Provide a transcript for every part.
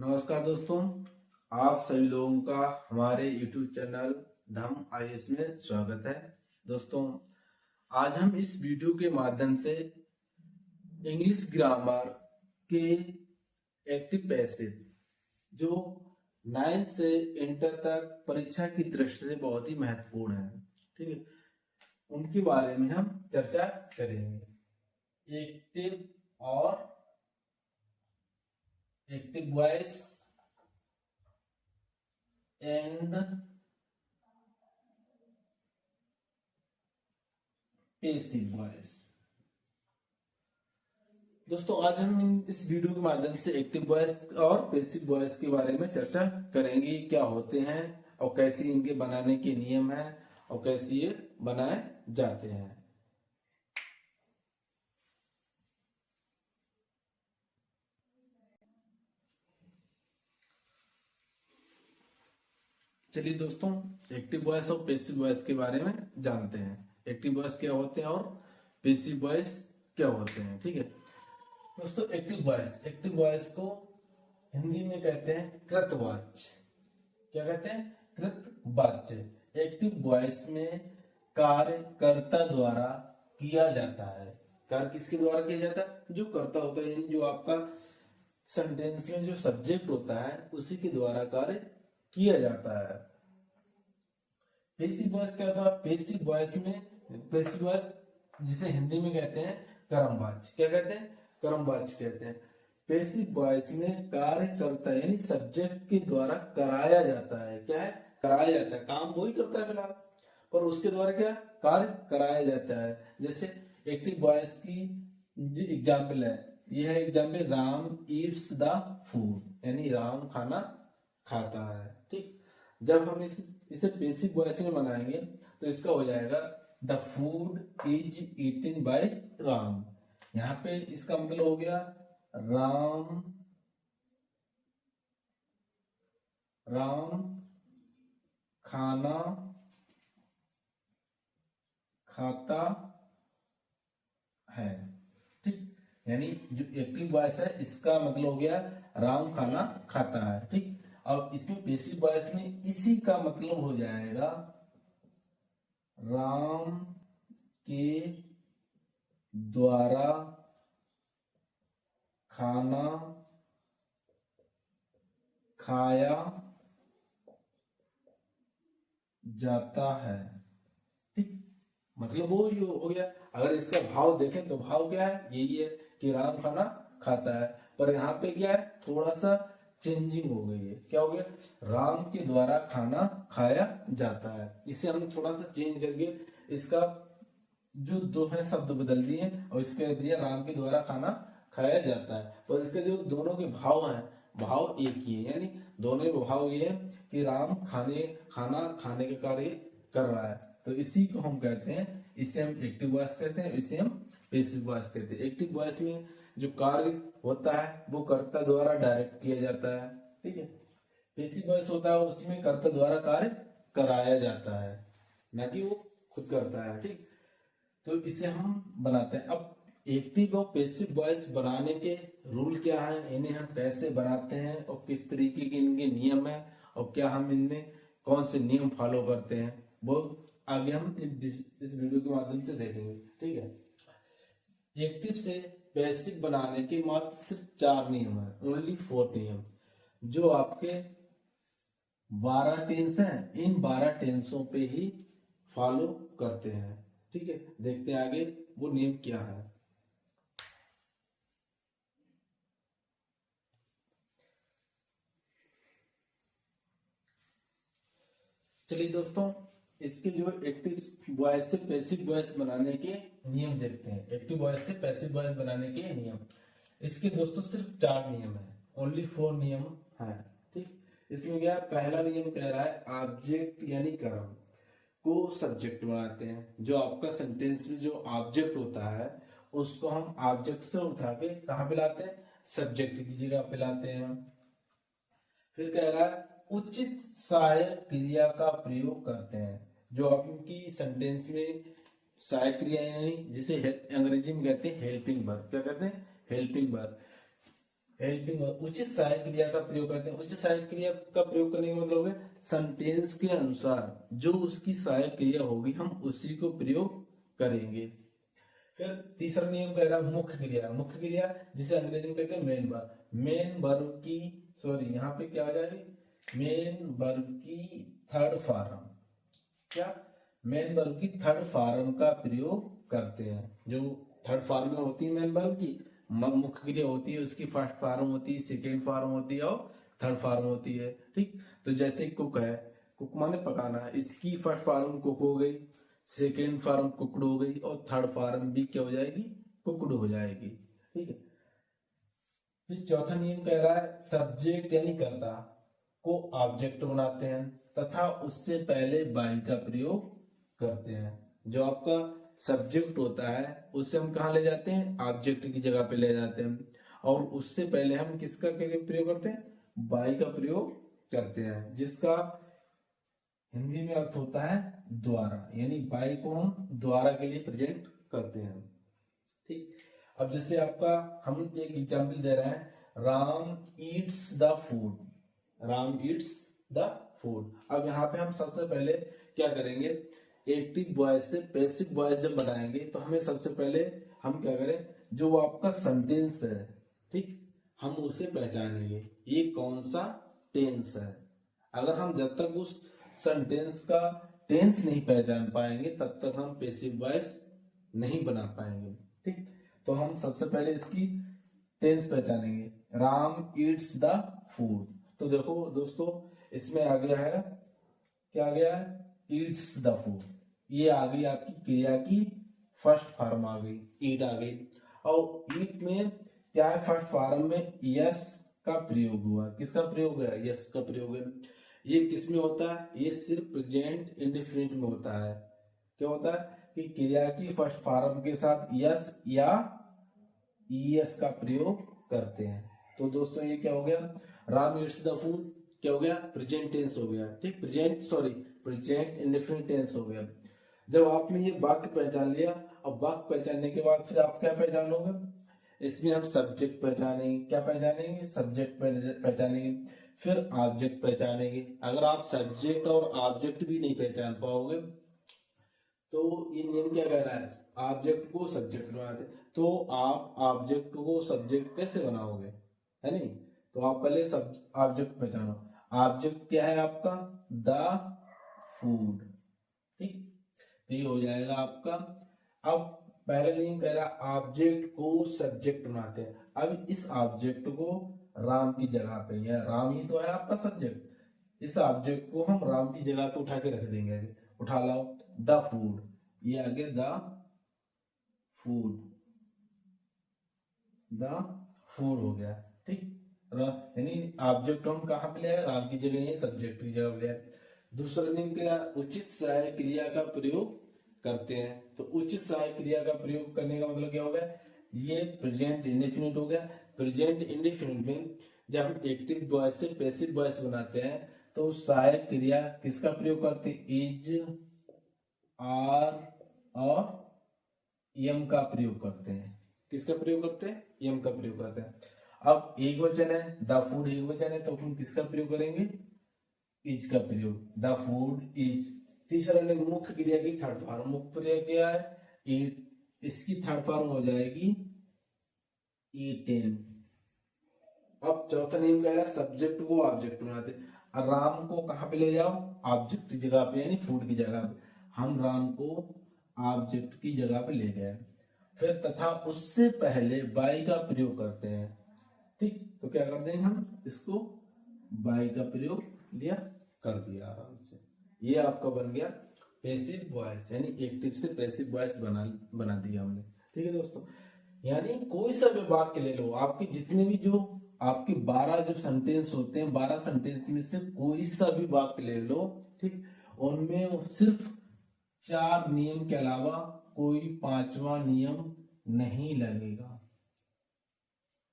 नमस्कार दोस्तों, आप सभी लोगों का हमारे YouTube चैनल धम आईएएस में स्वागत है। दोस्तों, आज हम इस वीडियो के माध्यम से इंग्लिश ग्रामर के एक्टिव पैसिव जो 9 से इंटर तक परीक्षा की दृष्टि से बहुत ही महत्वपूर्ण है, ठीक है, उनके बारे में हम चर्चा करेंगे। Active voice and passive voice. दोस्तों, आज हम इस वीडियो के माध्यम से एक्टिव वॉइस और पैसिव वॉइस के बारे में चर्चा करेंगे, क्या होते हैं और कैसे इनके बनाने के नियम हैं और कैसे ये बनाए जाते हैं। चलिए दोस्तों, एक्टिव वॉइस और पैसिव वॉइस के बारे में जानते हैं। एक्टिव वॉइस क्या होते हैं और पैसिव वॉइस क्या होते हैं, ठीक है। दोस्तों, एक्टिव वॉइस को हिंदी में कहते हैं कृतवाच्य। क्या कहते हैं? कृतवाच्य। एक्टिव वॉइस में कार्य कर्ता द्वारा किया जाता है। कार्य किसके द्वारा किया जाता है? जो कर्ता होता है, यानी जो आपका सेंटेंस में जो सब्जेक्ट होता है उसी के द्वारा कार्य किया जाता है। पैसिव वॉइस क्या होता है? पैसिव वॉइस जिसे हिंदी में कहते हैं कर्मवाच्य। क्या कहते हैं? कर्मवाच्य कहते हैं। पैसिव वॉइस में कार्य करता है, यानी सब्जेक्ट के द्वारा कराया जाता है। क्या है? कराया जाता है। काम वही करता है फिलहाल, पर उसके द्वारा क्या कार्य कराया जाता है। जैसे एक्टिव वॉइस की जो एग्जाम्पल है, यह है example, Ram eats the food, यानी राम खाना खाता है। ठीक, जब हम इसे पैसिव वॉइस में बनाएंगे तो इसका हो जाएगा the food is eaten by Ram. यहाँ पे इसका मतलब हो गया राम खाना खाता है। ठीक, यानी जो एक्टिव वॉइस है इसका मतलब हो गया राम खाना खाता है। ठीक, अब इसमें पैसिव वॉइस में इसी का मतलब हो जाएगा राम के द्वारा खाना खाया जाता है। ठीक, मतलब वो ही हो गया। अगर इसका भाव देखें तो भाव क्या है? यही है कि राम खाना खाता है, पर यहाँ पे क्या है, थोड़ा सा चेंजिंग हो गई है। क्या हो गया? राम के द्वारा खाना खाया जाता है। इसे हमने थोड़ा सा चेंज करके इसका जो दो है शब्द बदल दिए और इसके दिया राम के द्वारा खाना खाया जाता है। पर इसके जो दोनों के भाव हैं, भाव एक ही है, यानी दोनों के भाव ये है कि राम खाना खाने के कार्य कर रहा है। तो इसी को हम कहते हैं, इसे हम एक्टिव वॉइस कहते हैं, इसे हम पैसिव वॉइस कहते हैं। एक्टिव वॉइस में जो कार्य होता है वो कर्ता द्वारा डायरेक्ट किया जाता है। ठीक है। पैसिव वॉइस होता है उसमें कर्ता द्वारा कार्य कराया जाता है, ना कि वो खुद करता है। ठीक, तो इसे हम बनाते हैं। अब एक्टिव और पैसिव वॉइस बनाने के रूल क्या है, इन्हें हम कैसे बनाते हैं और किस तरीके के इनके नियम है और क्या हम इनमें कौन से नियम फॉलो करते हैं, वो आगे हम इस वीडियो के माध्यम से देखेंगे। ठीक है। एक्टिव से पैसिव बनाने के मात्र सिर्फ 4 नियम है, ओनली 4 नियम, जो आपके 12 टेंस हैं, इन 12 टेंसों पे ही फॉलो करते हैं। ठीक है, देखते हैं आगे वो नियम क्या है। चलिए दोस्तों, इसके जो एक्टिव वॉइस से पैसिव वॉइस बनाने के नियम देखते हैं। एक्टिव वॉइस से पैसिव वॉइस बनाने के नियम, इसके दोस्तों सिर्फ 4 नियम है, ओनली 4 नियम है। ठीक, इसमें क्या पहला नियम कह रहा है, ऑब्जेक्ट यानी कर्म को सब्जेक्ट बनाते हैं। जो आपका सेंटेंस में जो ऑब्जेक्ट होता है उसको हम ऑब्जेक्ट से उठा के कहाँ पे लाते हैं? सब्जेक्ट की जगह पे लाते हैं। फिर कह रहा है उचित सहायक क्रिया का प्रयोग करते हैं। जो आपकी सेंटेंस में सहायक क्रिया, यानी जिसे अंग्रेजी में कहते हैं हेल्पिंग वर्ब। क्या कहते हैं? Helping verb. हेल्पिंग उचित सहायक क्रिया का प्रयोग करते हैं। उचित सहायक क्रिया का प्रयोग करने का मतलब है सेंटेंस के अनुसार जो उसकी सहायक क्रिया होगी हम उसी को प्रयोग करेंगे। फिर तीसरा नियम कह रहा है मुख्य क्रिया। मुख्य क्रिया जिसे अंग्रेजी में कहते हैं मेन वर्ब। मेन वर्ब की सॉरी यहाँ पे क्या आ जाएगी, मेन वर्ब की थर्ड फॉर्म। क्या मेन वर्ब की थर्ड फॉर्म का प्रयोग करते हैं। जो थर्ड फॉर्म में होती है मेन वर्ब की, मुख्य क्रिया होती है उसकी फर्स्ट फॉर्म होती है, सेकेंड फॉर्म होती है और थर्ड फॉर्म होती है। ठीक, तो जैसे कुक है, कुक माने पकाना है, इसकी फर्स्ट फॉर्म कुक हो गई, सेकेंड फॉर्म कुकड हो गई और थर्ड फॉर्म भी क्या हो जाएगी, कुकड हो जाएगी। ठीक है। फिर चौथा नियम कह रहा है सब्जेक्ट यानी कर्ता को ऑब्जेक्ट बनाते हैं तथा उससे पहले बाई का प्रयोग करते हैं। जो आपका सब्जेक्ट होता है उससे हम कहा ले जाते हैं, ऑब्जेक्ट की जगह पे ले जाते हैं, और उससे पहले हम किसका प्रयोग करते हैं, बाई का प्रयोग करते हैं, जिसका हिंदी में अर्थ होता है द्वारा, यानी बाई को हम द्वारा के लिए प्रेजेंट करते हैं। ठीक, अब जैसे आपका हम एक एग्जाम्पल दे रहे हैं, Ram eats the food, Ram eats the food. अब यहाँ पे हम सबसे पहले क्या करेंगे, एक्टिव वॉइस से पैसिव वॉइस जब बनाएंगे तो हमें सबसे पहले हम क्या करें, जो वो आपका सेंटेंस है, ठीक, हम उसे पहचानेंगे ये कौन सा टेंस है। अगर हम जब तक उस सेंटेंस का टेंस नहीं पहचान पाएंगे तब तक हम पैसिव वॉइस नहीं बना पाएंगे। ठीक, तो हम सबसे पहले इसकी टेंस पहचानेंगे, राम ईट्स द फूड। तो देखो दोस्तों इसमें आ गया है, क्या आ गया है, ईट्स द फूड, ये आ गई आपकी क्रिया की फर्स्ट फॉर्म आ गई, ईट आ गई। और ईट में क्या है, फर्स्ट फॉर्म में यस का प्रयोग हुआ, किसका प्रयोग हुआ, यस का प्रयोग है। ये किस में होता है, ये सिर्फ प्रेजेंट इंडेफिनिट में होता है। क्या होता है कि क्रिया की फर्स्ट फॉर्म के साथ यस या ईएस का प्रयोग करते हैं। तो दोस्तों ये क्या हो गया, राम ईट्स द फूड क्या हो गया, प्रेजेंट टेंस हो गया। ठीक, प्रेजेंट इंडेफिनिट टेंस हो गया। जब आपने ये वाक्य पहचान लिया, अब वाक्य पहचानने के बाद फिर आप क्या पहचानोगे, इसमें हम सब्जेक्ट पहचानेंगे, क्या पहचानेंगे, सब्जेक्ट पहचानेंगे, फिर ऑब्जेक्ट पहचानेंगे। अगर आप सब्जेक्ट और ऑब्जेक्ट भी नहीं पहचान पाओगे तो ये नियम क्या कह रहा है, ऑब्जेक्ट को सब्जेक्ट बनाते, तो आप ऑब्जेक्ट को सब्जेक्ट कैसे बनाओगे, है नहीं। तो आप पहले सब ऑब्जेक्ट पहचानो। ऑब्जेक्ट क्या है आपका, द फूड। ठीक, ये हो जाएगा आपका। अब पहले नियम कह रहा ऑब्जेक्ट को सब्जेक्ट बनाते हैं। अब इस ऑब्जेक्ट को राम की जगह पे, या राम ही तो है आपका सब्जेक्ट, इस ऑब्जेक्ट को हम राम की जगह पे उठा के रख देंगे। उठा लाओ, द फूड, ये आगे द फूड, द फूड हो गया। ठीक, यानी ऑब्जेक्ट हम कहाँ पे ले आए, राम की जगह, ये सब्जेक्ट की जगह ले आए। दूसरा नियम क्या, उचित सहायक क्रिया का प्रयोग करते हैं। तो उचित सहायक क्रिया का प्रयोग करने का मतलब क्या हो गया, ये प्रेजेंट इंडेफिनिट हो गया। प्रेजेंट इंडेफिनिट में जब हम एक्टिव वॉइस से पैसिव वॉइस बनाते हैं तो सहायक क्रिया किसका प्रयोग करते हैं, इज, आर और एम का प्रयोग करते हैं। किसका प्रयोग करते हैं, एम का प्रयोग करते हैं। अब एक वचन है, द फूड एक वचन है, तो हम किसका प्रयोग करेंगे, इज का प्रयोग, द फूड इज। तीसरा ने मुख्य क्रिया की थर्ड फॉर्म, मुख्य क्रिया क्या है, ईट, इसकी थर्ड फॉर्म हो जाएगी ईटेन। अब चौथा नियम कह रहा है सब्जेक्ट को ऑब्जेक्ट बनाते। राम को कहां पे ले जाओ, ऑब्जेक्ट की जगह पे, यानी फूड की जगह पे। हम राम को ऑब्जेक्ट की जगह पे ले गए। फिर तथा उससे पहले बाई का प्रयोग करते हैं। ठीक, तो क्या कर देंगे हम, इसको बाई का प्रयोग लिया, कर दिया आराम से। ये आपका बन गया पैसिव वॉइस, यानी एक्टिव से पैसिव वॉइस बना दिया हमने। ठीक है दोस्तों, यानी कोई सा भी वाक्य ले लो, आपके जितने भी जो आपके 12 जो सेंटेंस होते हैं, 12 सेंटेंस में से कोई सा भी वाक्य ले लो, ठीक, उनमें सिर्फ 4 नियम के अलावा कोई 5वां नियम नहीं लगेगा।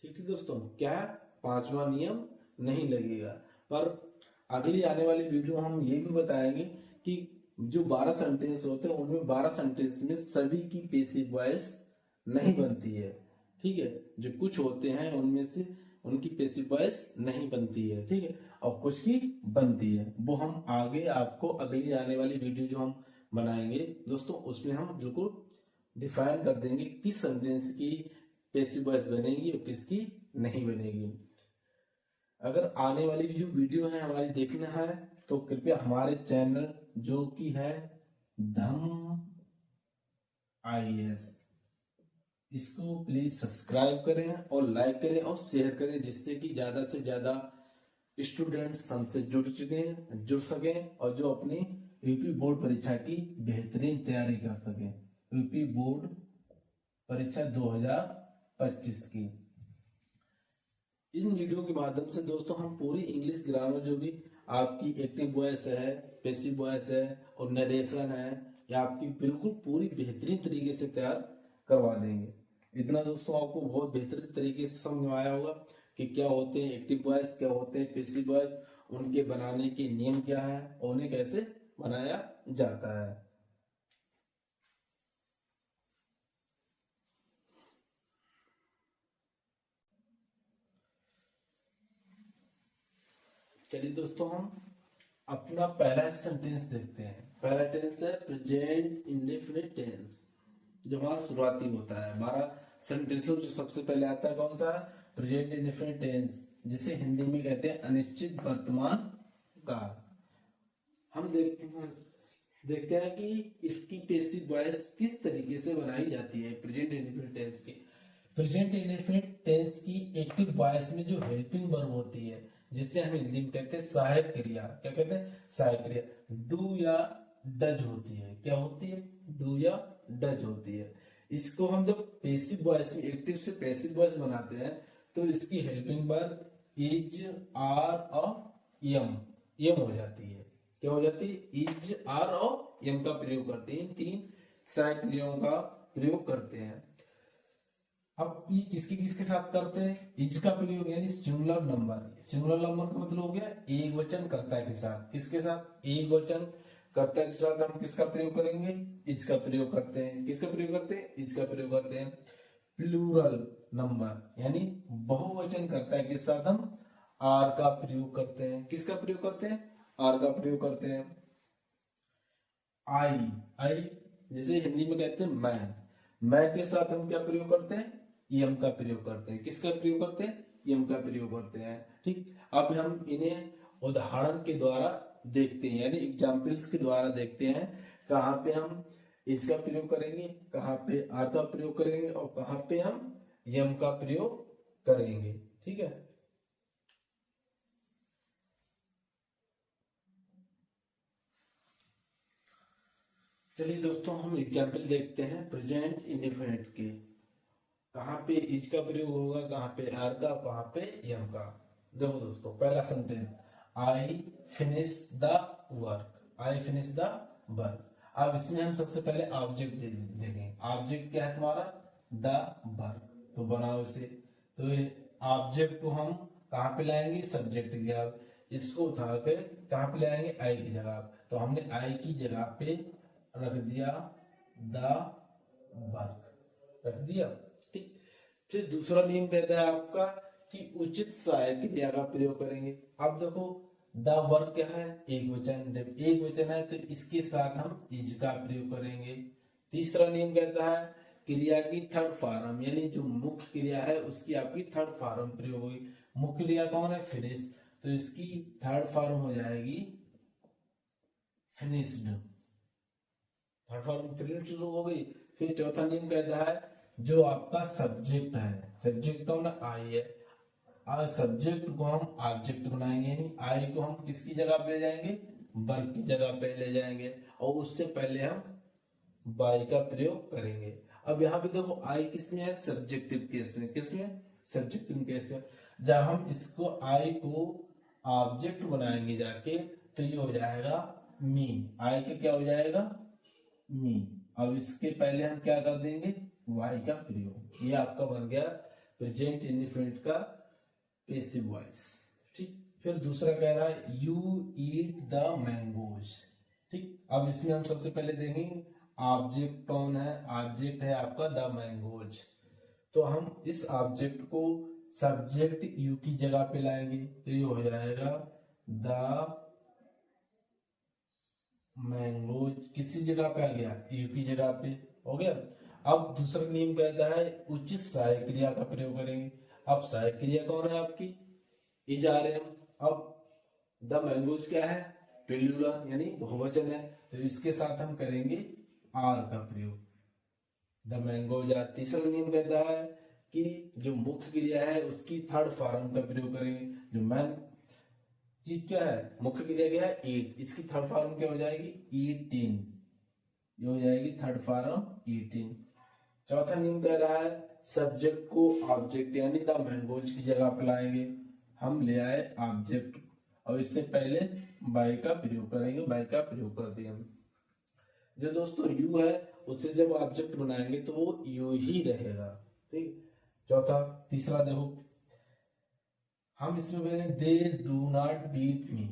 ठीक है दोस्तों, क्या है, 5वां नियम नहीं लगेगा। पर अगली आने वाली वीडियो हम ये भी बताएंगे कि जो 12 सेंटेंस होते हैं उनमें 12 सेंटेंस में सभी की पैसिव वॉइस नहीं बनती है। ठीक है, जो कुछ होते हैं उनमें से उनकी पैसिव वॉइस नहीं बनती है, ठीक है, और कुछ की बनती है। वो हम आगे आपको अगली आने वाली वीडियो जो हम बनाएंगे दोस्तों, उसमें हम बिल्कुल डिफाइन कर देंगे किस सेंटेंस की पैसिव वॉइस बनेगी और किसकी नहीं बनेगी। अगर आने वाली जो वीडियो है हमारी देखना है तो कृपया हमारे चैनल जो कि है धम IAS, इसको प्लीज सब्सक्राइब करें और लाइक करें और शेयर करें, जिससे कि ज्यादा से ज्यादा स्टूडेंट्स हमसे जुड़ सकें और जो अपनी यूपी बोर्ड परीक्षा की बेहतरीन तैयारी कर सकें, यूपी बोर्ड परीक्षा 2025 की। इन वीडियो के माध्यम से दोस्तों हम पूरी इंग्लिश ग्रामर जो भी आपकी एक्टिव वॉइस है, पैसिव वॉइस है और नरेशन है, या आपकी बिल्कुल पूरी बेहतरीन तरीके से तैयार करवा देंगे। इतना दोस्तों आपको बहुत बेहतरीन तरीके से समझ में आया होगा कि क्या होते हैं एक्टिव वॉइस, क्या होते हैं पैसिव वॉइस, उनके बनाने के नियम क्या है और उन्हें कैसे बनाया जाता है। चलिए दोस्तों हम अपना पहला सेंटेंस देखते हैं। पहला टेंस है प्रेजेंट इंडेफिनिट टेंस, जो हमारा शुरुआती होता है। हमारा सेंटेंस जो सबसे पहले आता है कौन सा? प्रेजेंट इंडेफिनिट टेंस, जिसे हिंदी में कहते हैं अनिश्चित वर्तमान काल। हम देखते हैं कि इसकी पैसिव वॉइस किस तरीके से बनाई जाती है प्रेजेंट इंडेफिनिट टेंस की। प्रेजेंट इंडेफिनिट टेंस की एक्टिव वॉइस में जो हेल्पिंग वर्ब होती है, जिसे हम हिंदी में कहते हैं सहायक क्रिया, क्या कहते हैं? सहायक क्रिया, डू या डज होती है। क्या होती है? डू या डज होती है। इसको हम जब पैसिव वॉइस में एक्टिव से पैसिव वॉइस बनाते हैं तो इसकी हेल्पिंग वर्ब इज, आर और यम हो जाती है। क्या हो जाती है? इज, आर और यम का प्रयोग करते हैं, इन तीन सहायक क्रियाओं का प्रयोग करते हैं। अब ये किसके किसके साथ करते हैं? इज का प्रयोग यानी सिंगुलर नंबर। सिंगुलर नंबर का मतलब हो गया एक वचन कर्ता के साथ। किसके साथ? एक वचन कर्ता के साथ हम किसका प्रयोग करेंगे? इज का प्रयोग करते हैं। किसका प्रयोग करते हैं? इज का प्रयोग करते हैं। प्लूरल नंबर यानी बहुवचन कर्ता के साथ हम आर का प्रयोग करते हैं। किसका प्रयोग करते हैं? आर का प्रयोग करते हैं। आई जिसे हिंदी में कहते हैं मैं के साथ हम क्या प्रयोग करते हैं? यम का प्रयोग करते हैं। किसका प्रयोग करते हैं? यम का प्रयोग करते हैं। ठीक, अब हम इन्हें उदाहरण के द्वारा देखते हैं, यानी एग्जाम्पल्स के द्वारा देखते हैं कहाँ पे हम इसका प्रयोग करेंगे, कहाँ पे आर का प्रयोग करेंगे और कहाँ पे हम यम का प्रयोग करेंगे। ठीक है, चलिए दोस्तों हम एग्जाम्पल देखते हैं प्रेजेंट इंडेफिनिट के। कहाँ पे इज का प्रयोग होगा, कहाँ पे आर का, कहाँ पे यम का। देखो दोस्तों पहला sentence, I finish the work. I finish the work. अब इसमें हम सबसे पहले ऑब्जेक्ट देखें। ऑब्जेक्ट क्या है तुम्हारा? The work. तो बनाओ इसे। तो ये ऑब्जेक्ट को हम कहाँ पे लाएंगे? सब्जेक्ट की जगह। इसको उठा के कहाँ पे लाएंगे? आई की जगह। तो हमने आई की जगह पे रख दिया द वर्क, रख दिया। ठीक, फिर दूसरा नियम कहता है आपका कि उचित सहायक क्रिया का प्रयोग करेंगे। अब देखो द वर्क क्या है? एक वचन। जब एक वचन है तो इसके साथ हम इज का प्रयोग करेंगे। तीसरा नियम कहता है क्रिया की थर्ड फॉर्म, यानी जो मुख्य क्रिया है उसकी आपकी थर्ड फॉर्म प्रयोग होगी। मुख्य क्रिया कौन है? फिनिश। तो इसकी थर्ड फॉर्म हो जाएगी फिनिश्ड। थर्ड फॉर्म फिनिश्ड हो गई। फिर चौथा नियम कहता है जो आपका सब्जेक्ट है, सब्जेक्ट कौन है? आई है। आज सब्जेक्ट को हम ऑब्जेक्ट बनाएंगे, यानी आई को हम किसकी जगह पे ले जाएंगे? वर्क की जगह पे ले जाएंगे और उससे पहले हम बाई का प्रयोग करेंगे। अब यहाँ पे देखो आई किसमें है? सब्जेक्टिव केस में। किसमें? सब्जेक्टिव केस में। जब हम इसको आई को ऑब्जेक्ट बनाएंगे जाके तो ये हो जाएगा मी। आई के क्या हो जाएगा? मी। अब इसके पहले हम क्या कर देंगे? वाई का प्रयोग। ये आपका बन गया प्रेजेंट इंडेफिनिट का पैसिव वॉइस। ठीक, फिर दूसरा कह रहा है यू ईट द मैंगोज। ठीक, अब इसमें हम सबसे पहले देखेंगे ऑब्जेक्ट कौन है? ऑब्जेक्ट है आपका द मैंगोज। तो हम इस ऑब्जेक्ट को सब्जेक्ट यू की जगह पे लाएंगे, तो ये हो जाएगा द मैंगोज, किसी जगह पे आ गया, यू की जगह पे हो गया। अब दूसरा नियम कहता है उचित सहायक क्रिया का प्रयोग करेंगे। अब सहायक क्रिया कौन है आपकी, इज आ रहे हम। अब द मैंगोज क्या है, प्लूरल यानी बहुवचन है, तो इसके साथ हम करेंगे आर का प्रयोग, द मैंगोज आर। तीसरा नियम कहता है कि जो मुख्य क्रिया है उसकी थर्ड फॉर्म का प्रयोग करेंगे। जो मैन चीज क्या है, मुख्य क्रिया क्या है, ईट, इसकी थर्ड फॉर्म क्या हो जाएगी, ईटिंग, ये हो जाएगी थर्ड फॉर्म ईटिंग। चौथा नियम कह रहा है सब्जेक्ट को ऑब्जेक्ट यानी द मैंगोज की जगह पे लाएंगे। हम ले आए ऑब्जेक्ट और इससे पहले बाय का प्रयोग करेंगे, बाय का प्रयोग कर दिया। जो दोस्तों यू है उससे जब ऑब्जेक्ट बनाएंगे तो वो यू ही रहेगा, ठीक। चौथा, तीसरा देखो, हम इसमें बोलेंगे they do not beat me,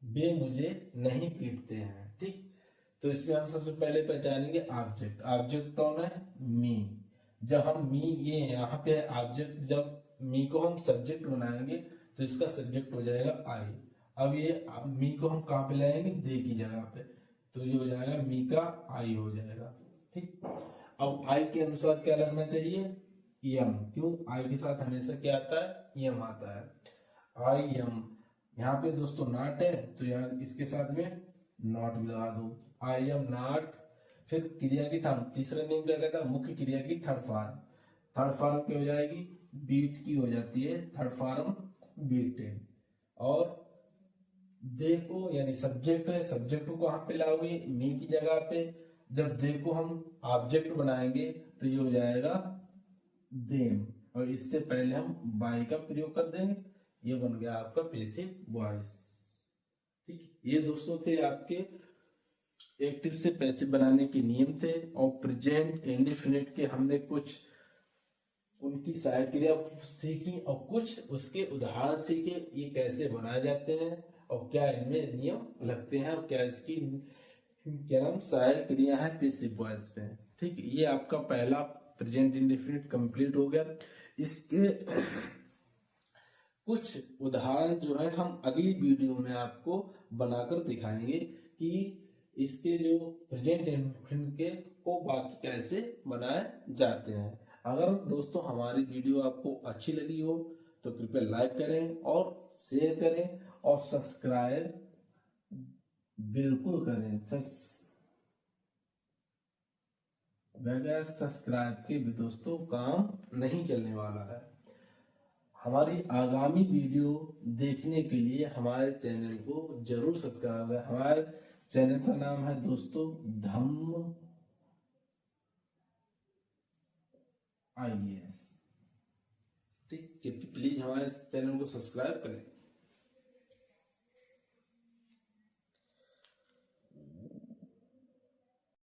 वे मुझे नहीं पीटते हैं, ठीक। तो इसमें हम सबसे पहले पहचानेंगे ऑब्जेक्ट। ऑब्जेक्ट कौन है, मी। जब हम मी, ये यहाँ पे ऑब्जेक्ट, जब मी को हम सब्जेक्ट बनाएंगे तो इसका सब्जेक्ट हो जाएगा आई। अब ये मी को हम कहाँ पे लाएंगे, दे की जगह पे, तो ये हो जाएगा मी का आई हो जाएगा, ठीक। अब आई के अनुसार क्या लगना चाहिए, एम, क्यों, आई के साथ हमेशा क्या आता है, एम आता है। आई एम, यहाँ पे दोस्तों नॉट है तो यहाँ इसके साथ में नॉट भी लगा दो, आई एम नॉट। फिर क्रिया की थर्ड, तीसरा नियम क्या कहता है, मुख्य क्रिया की थर्ड फॉर्म। थर्ड फॉर्म क्या हो जाएगी, बीट की हो जाती है थर्ड फॉर्म, बीटेन। और देखो यानी सब्जेक्ट है, सब्जेक्ट को कहाँ पे लाओगे, मी की जगह पे। जब देखो हम ऑब्जेक्ट बनाएंगे तो ये हो जाएगा देम, और इससे पहले हम बाय का प्रयोग कर देंगे, ये बन गया आपका पैसिव वॉइस, ठीक। ये दोस्तों थे आपके एक्टिव से पैसिव बनाने के नियम थे। और प्रेजेंट इंडेफिनिट के हमने कुछ उनकी सहायक क्रिया सीखी और कुछ उसके उदाहरण सीखे, ये कैसे बनाए जाते हैं और क्या इनमें नियम लगते हैं और क्या इसकी क्या नाम सहायक क्रिया है पैसिव वॉइस पे, ठीक। ये आपका पहला प्रेजेंट इंडेफिनिट कंप्लीट हो गया। इसके कुछ उदाहरण जो है हम अगली वीडियो में आपको बनाकर दिखाएंगे कि इसके जो प्रेजेंट इंडेफिनिट के को बाकी कैसे बनाए जाते हैं। अगर दोस्तों हमारी वीडियो आपको अच्छी लगी हो तो कृपया लाइक करें और शेयर करें और सब्सक्राइब बिल्कुल करें। बगैर सब्सक्राइब के भी दोस्तों काम नहीं चलने वाला है। हमारी आगामी वीडियो देखने के लिए हमारे चैनल को जरूर सब्सक्राइब करें। हमारे चैनल का नाम है दोस्तों धम्म IAS, ठीक। प्लीज हमारे चैनल को सब्सक्राइब करें।